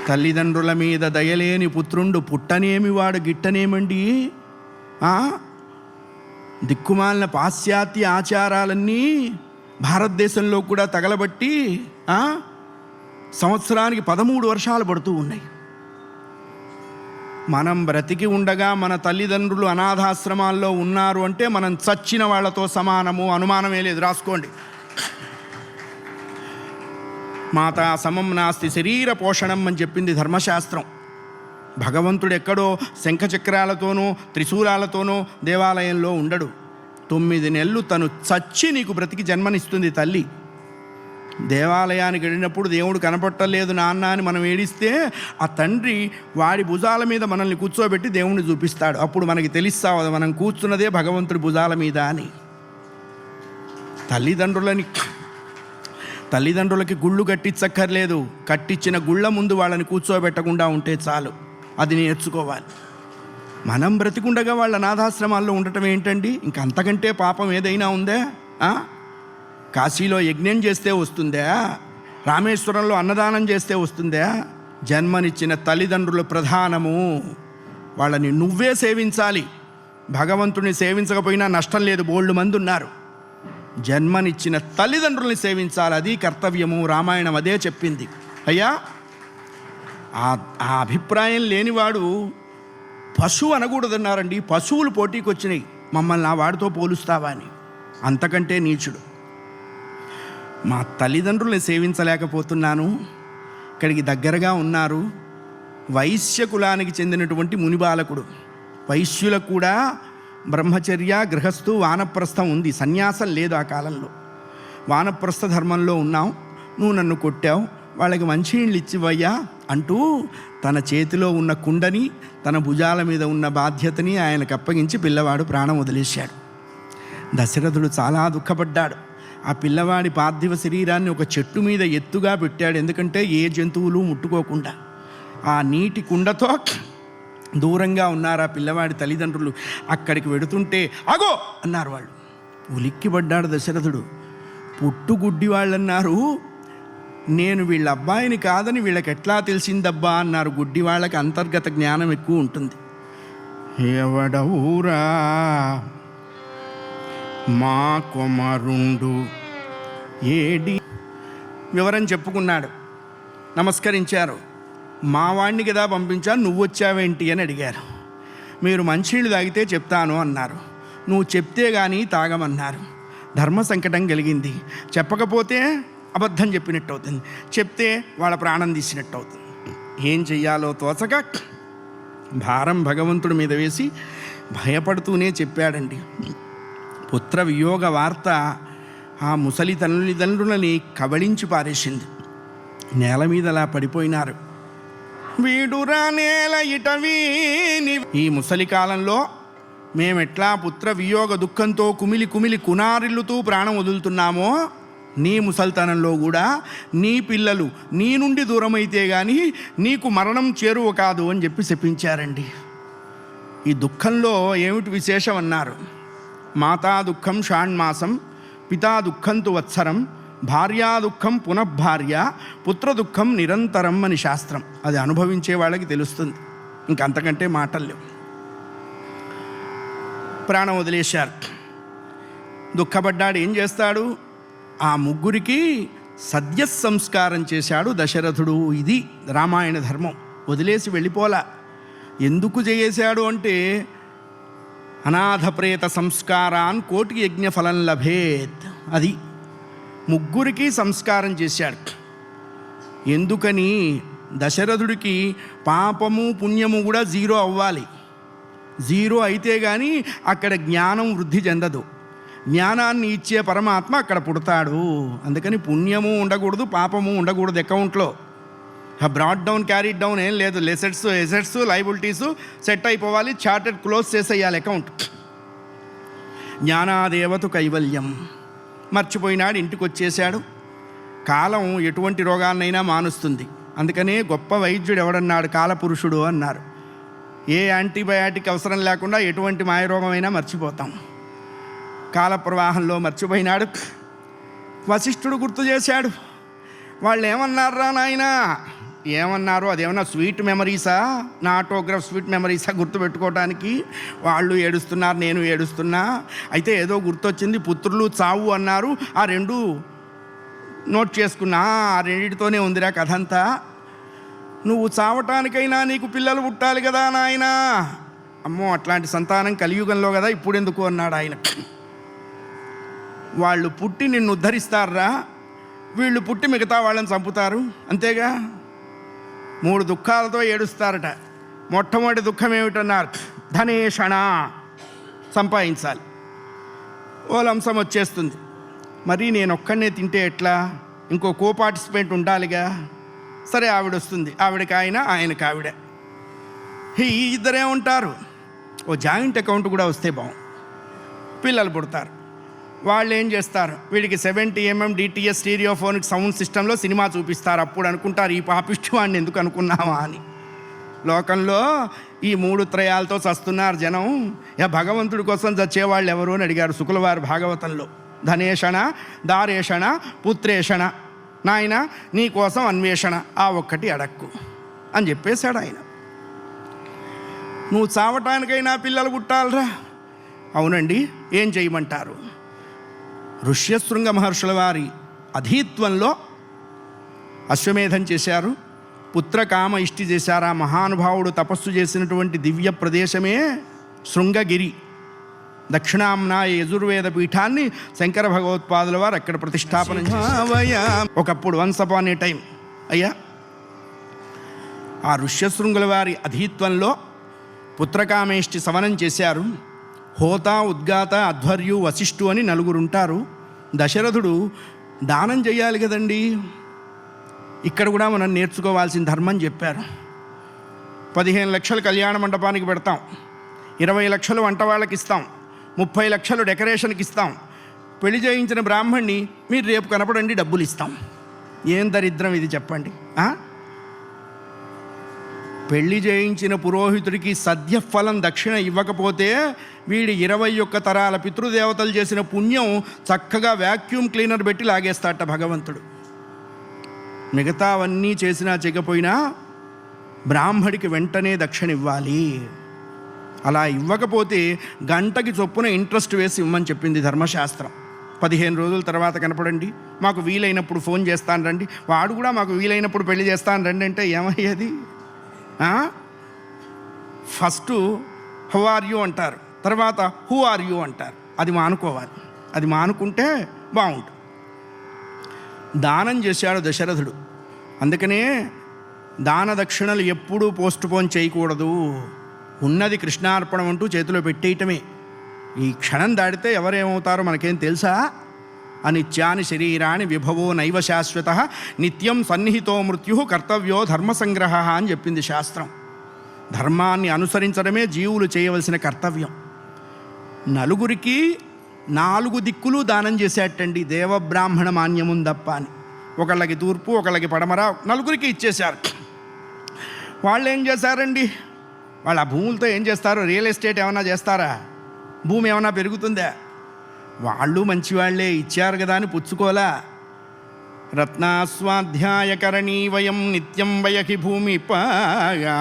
తల్లిదండ్రుల మీద దయలేని పుత్రుండు పుట్టనేమి వాడు గిట్టనేమండి. దిక్కుమాలిన పాశ్చాత్య ఆచారాలన్నీ భారతదేశంలో కూడా తగలబట్టి సంవత్సరానికి 13 వర్షాలు పడుతూ ఉన్నాయి. మనం బ్రతికి ఉండగా మన తల్లిదండ్రులు అనాథాశ్రమాల్లో ఉన్నారు అంటే మనం చచ్చిన వాళ్ళతో సమానము, అనుమానమే లేదు, రాసుకోండి. మాతా సమం నాస్తి శరీర పోషణం అని చెప్పింది ధర్మశాస్త్రం. భగవంతుడు ఎక్కడో శంఖచక్రాలతోనో త్రిశూలాలతోనో దేవాలయంలో ఉండడు. 9 నెలలు తను చచ్చి నీకు బ్రతికి జన్మనిస్తుంది తల్లి. దేవాలయానికి వెళ్ళినప్పుడు దేవుడు కనపట్టలేదు నాన్న అని మనం ఏడిస్తే ఆ తండ్రి వాడి భుజాల మీద మనల్ని కూర్చోబెట్టి దేవుణ్ణి చూపిస్తాడు. అప్పుడు మనకి తెలుస్తావు మనం కూర్చున్నదే భగవంతుడి భుజాల మీద అని. తల్లిదండ్రులకి గుళ్ళు కట్టించక్కర్లేదు, కట్టించిన గుళ్ళ ముందు వాళ్ళని కూర్చోబెట్టకుండా ఉంటే చాలు. అది నేర్చుకోవాలి. మనం బ్రతికుండగా వాళ్ళ అనాథాశ్రమాల్లో ఉండటం ఏంటండి? ఇంకంతకంటే పాపం ఏదైనా ఉందా? కాశీలో యజ్ఞం చేస్తే వస్తుందా? రామేశ్వరంలో అన్నదానం చేస్తే వస్తుందా? జన్మనిచ్చిన తల్లిదండ్రులు ప్రధానము. వాళ్ళని నువ్వే సేవించాలి. భగవంతుని సేవించకపోయినా నష్టం లేదు, బోల్డు మంది ఉన్నారు. జన్మనిచ్చిన తల్లిదండ్రుల్ని సేవించాలి, అది కర్తవ్యము. రామాయణం అదే చెప్పింది. అయ్యా, ఆ అభిప్రాయం లేనివాడు పశువు అనకూడదన్నారండి. పశువులు పోటీకి వచ్చినాయి, మమ్మల్ని ఆ వాడితో పోలుస్తావా అని. అంతకంటే నీచుడు. మా తల్లిదండ్రుల్ని సేవించలేకపోతున్నాను. ఇక్కడికి దగ్గరగా ఉన్నారు వైశ్య కులానికి చెందినటువంటి మునిబాలకుడు. వైశ్యులకు కూడా బ్రహ్మచర్య, గృహస్థు, వానప్రస్థం ఉంది, సన్యాసం లేదు ఆ కాలంలో. వానప్రస్థ ధర్మంలో ఉన్నాం, నువ్వు నన్ను కొట్టావు, వాళ్ళకి మంచినీళ్ళు ఇచ్చివయ్యా అంటూ తన చేతిలో ఉన్న కుండని, తన భుజాల మీద ఉన్న బాధ్యతని ఆయనకు అప్పగించి పిల్లవాడు ప్రాణం వదిలేశాడు. దశరథుడు చాలా దుఃఖపడ్డాడు. ఆ పిల్లవాడి పార్థివ శరీరాన్ని ఒక చెట్టు మీద ఎత్తుగా పెట్టాడు. ఎందుకంటే ఏ జంతువులు ముట్టుకోకుండా. ఆ నీటి కుండతో దూరంగా ఉన్నారు ఆ పిల్లవాడి తల్లిదండ్రులు. అక్కడికి వెడుతుంటే అగో అన్నారు వాళ్ళు. ఉలిక్కిపడ్డాడు దశరథుడు. పుట్టుగుడ్డి వాళ్ళన్నారు, నేను వీళ్ళ అబ్బాయిని కాదని వీళ్ళకి ఎట్లా తెలిసిందబ్బా అన్నారు. గుడ్డి వాళ్ళకి అంతర్గత జ్ఞానం ఎక్కువ ఉంటుంది. ఎవడవురా మా కుమారుండు ఏడి వివరం చెప్పుకున్నాడు. నమస్కరించారు. మా వాణ్ణి కదా పంపించాను, నువ్వు వచ్చావేంటి అని అడిగారు. మీరు మంచినీళ్ళు తాగితే చెప్తాను అన్నారు. నువ్వు చెప్తే కానీ తాగమన్నారు. ధర్మ సంకటం కలిగింది. చెప్పకపోతే అబద్ధం చెప్పినట్టు అవుతుంది, చెప్తే వాళ్ళ ప్రాణం తీసినట్టు అవుతుంది. ఏం చెయ్యాలో తోచక భారం భగవంతుడి మీద వేసి భయపడుతూనే చెప్పాడండి. పుత్ర వియోగ వార్త ఆ ముసలి తల్లిదండ్రులని కబళించి పారేసింది. నేల మీద అలా పడిపోయినారు. వీడురా నేల ఇటవీని. ఈ ముసలి కాలంలో మేమెట్లా పుత్ర వియోగ దుఃఖంతో కుమిలి కుమిలి కునారిల్లుతూ ప్రాణం వదులుతున్నామో, నీ ముసల్తనంలో కూడా నీ పిల్లలు నీ నుండి దూరమైతే కానీ నీకు మరణం చేరువ కాదు అని చెప్పి శపించారండి. ఈ దుఃఖంలో ఏమిటి విశేషం అన్నారు. మాతా దుఃఖం షాణ్మాసం, పితా దుఃఖం తు వత్సరం, భార్యా దుఃఖం పునఃభార్య, పుత్ర దుఃఖం నిరంతరం అని శాస్త్రం. అది అనుభవించే వాళ్ళకి తెలుస్తుంది. ఇంకంతకంటే మాటలు లేవు. ప్రాణం వదిలేశారు. దుఃఖపడ్డాడు. ఏం చేస్తాడు? ఆ ముగ్గురికి సద్య సంస్కారం చేశాడు దశరథుడు. ఇది రామాయణ ధర్మం. వదిలేసి వెళ్ళిపోలా. ఎందుకు చేశాడు అంటే అనాథ ప్రేత సంస్కారాన్ కోటి యజ్ఞ ఫలం లభేత్. అది ముగ్గురికి సంస్కారం చేశాడు. ఎందుకని? దశరథుడికి పాపము పుణ్యము కూడా 0 అవ్వాలి. 0 అయితే కానీ అక్కడ జ్ఞానం వృద్ధి చెందదు. జ్ఞానాన్ని ఇచ్చే పరమాత్మ అక్కడ పుడతాడు. అందుకని పుణ్యము ఉండకూడదు, పాపము ఉండకూడదు అకౌంట్లో. బ్రాడ్ డౌన్ క్యారీడ్ డౌన్ ఏం లేదు. ఎసెట్స్ లైబిలిటీస్ సెట్ అయిపోవాలి, చార్టెడ్ క్లోజ్ చేసేయాలి అకౌంట్. జ్ఞానాదేవతు కైవల్యం. మర్చిపోయినాడు, ఇంటికి వచ్చేసాడు. కాలం ఎటువంటి రోగాన్నైనా మానుస్తుంది. అందుకనే గొప్ప వైద్యుడు ఎవడన్నాడు? కాలపురుషుడు అన్నారు. ఏ యాంటీబయాటిక్ అవసరం లేకుండా ఎటువంటి మాయరోగమైనా మర్చిపోతాం. కాల ప్రవాహంలో మర్చిపోయినాడు. వశిష్ఠుడు గుర్తు చేశాడు. వాళ్ళు ఏమన్నారా నాయనా, ఏమన్నారు, అదేమన్నా స్వీట్ మెమరీసా, నా ఆటోగ్రాఫ్ స్వీట్ మెమరీసా గుర్తుపెట్టుకోవడానికి? వాళ్ళు ఏడుస్తున్నారు, నేను ఏడుస్తున్నా. అయితే ఏదో గుర్తొచ్చింది, పుత్రులు చావు అన్నారు, ఆ రెండు నోట్ చేసుకున్నా, ఆ రెండిటితోనే ఉందిరా కథ అంతా. నువ్వు చావటానికైనా నీకు పిల్లలు పుట్టాలి కదా నాయనా. అమ్మో, అట్లాంటి సంతానం కలియుగంలో కదా, ఇప్పుడు ఎందుకు అన్నాడు ఆయన. వాళ్ళు పుట్టి నిన్ను ఉద్ధరిస్తారా, వీళ్ళు పుట్టి మిగతా వాళ్ళని చంపుతారు, అంతేగా. 3 దుఃఖాలతో ఏడుస్తారట. మొట్టమొదటి దుఃఖం ఏమిటన్నారు? ధనేషణ, సంపాదించాలి. ఓ లంసం వచ్చేస్తుంది. మరి నేను ఒక్కడనే తింటే ఎట్లా? ఇంకో పార్టిసిపేట్ ఉండాలిగా. సరే, ఆవిడ వస్తుంది, ఆవిడకి ఆయన, ఆయనకి ఆవిడ, ఈ ఇద్దరే ఉంటారు. ఓ జాయింట్ అకౌంట్ కూడా వస్తే బాగుంది. పిల్లలు పుడతారు. వాళ్ళు ఏం చేస్తారు? వీడికి 70mm DTS స్టీరియోఫోనిక్ సౌండ్ సిస్టంలో సినిమా చూపిస్తారు. అప్పుడు అనుకుంటారు, ఈ పాపిష్టి వాడిని ఎందుకు అనుకున్నావా అని. లోకంలో ఈ 3 త్రయాలతో చస్తున్నారు జనం. భగవంతుడి కోసం చచ్చేవాళ్ళు ఎవరు అని అడిగారు శుక్లవారి భాగవతంలో. ధనేషణ, దారేషణ, పుత్రేషణ. నాయన నీ కోసం అన్వేషణ, ఆ ఒక్కటి అడక్కు అని చెప్పేశాడు ఆయన. నువ్వు చావటానికైనా పిల్లలు పుట్టాలరా? అవునండి, ఏం చేయమంటారు? ఋష్యశృంగ మహర్షుల వారి అధీత్వంలో అశ్వమేధం చేశారు, పుత్రకామ ఇష్టి చేశారు. ఆ మహానుభావుడు తపస్సు చేసినటువంటి దివ్య ప్రదేశమే శృంగగిరి. దక్షిణాంనా యజుర్వేద పీఠాన్ని శంకర భగవత్పాదుల వారు అక్కడ ప్రతిష్టాపన చేశారు. ఒకప్పుడు వన్స్ అపాన్ ఏ టైం అయ్యా, ఆ ఋష్యశృంగుల వారి అధీత్వంలో పుత్రకామేష్టి సవనం చేశారు. హోత, ఉద్గాత, అధ్వర్యు, వశిష్ఠు అని 4 ఉంటారు. దశరథుడు దానం చేయాలి కదండి. ఇక్కడ కూడా మనం నేర్చుకోవాల్సిన ధర్మం చెప్పారు. 15 లక్షలు కళ్యాణ మండపానికి పెడతాం, 20 లక్షలు వంట వాళ్ళకి ఇస్తాం, 30 లక్షలు డెకరేషన్కి ఇస్తాం. పెళ్లి చేయించిన బ్రాహ్మణ్ణి మీరు రేపు కనపడండి, డబ్బులు ఇస్తాం. ఏం దరిద్రం ఇది చెప్పండి. పెళ్లి చేయించిన పురోహితుడికి సద్యఫలం దక్షిణ ఇవ్వకపోతే వీడి 21 తరాల పితృదేవతలు చేసిన పుణ్యం చక్కగా వ్యాక్యూమ్ క్లీనర్ పెట్టి లాగేస్తాట భగవంతుడు. మిగతావన్నీ చేసినా చేయకపోయినా బ్రాహ్మడికి వెంటనే దక్షిణ ఇవ్వాలి. అలా ఇవ్వకపోతే గంటకి చొప్పున ఇంట్రెస్ట్ వేసి ఇవ్వమని చెప్పింది ధర్మశాస్త్రం. 15 రోజుల తర్వాత కనపడండి, మాకు వీలైనప్పుడు ఫోన్ చేస్తాను రండి. వాడు కూడా మాకు వీలైనప్పుడు పెళ్లి చేస్తాను రండి అంటే ఏమయ్యేది? ఫస్ట్ హౌ ఆర్ యూ అంటారు, తర్వాత హూ ఆర్ యూ అంటారు. అది మానుకోవాలి. అది మానుకుంటే బాగుంటుంది. దానం చేశాడు దశరథుడు. అందుకనే దాన దక్షిణలు ఎప్పుడూ పోస్ట్పోన్ చేయకూడదు. ఉన్నది కృష్ణార్పణం అంటూ చేతిలో పెట్టేయటమే. ఈ క్షణం దాడితే ఎవరేమవుతారో మనకేం తెలుసా? అనిత్యాని శరీరాన్ని విభవో నైవ శాశ్వత నిత్యం సన్నిహితో మృత్యు కర్తవ్యో ధర్మసంగ్రహ అని చెప్పింది శాస్త్రం. ధర్మాన్ని అనుసరించడమే జీవులు చేయవలసిన కర్తవ్యం. 4 4 దిక్కులు దానం చేసేటండి, దేవబ్రాహ్మణ మాన్యముం తప్ప అని. ఒకళ్ళకి తూర్పు, ఒకళ్ళకి పడమర, 4 ఇచ్చేశారు. వాళ్ళు ఏం చేశారండి? వాళ్ళు ఆ భూములతో ఏం చేస్తారు? రియల్ ఎస్టేట్ ఏమైనా చేస్తారా? భూమి ఏమైనా పెరుగుతుందా? వాళ్ళు మంచివాళ్లే, ఇచ్చారు కదా అని పుచ్చుకోలా. రత్నాస్వాధ్యాయకరణీ వయం నిత్యం వయకి భూమి పాగా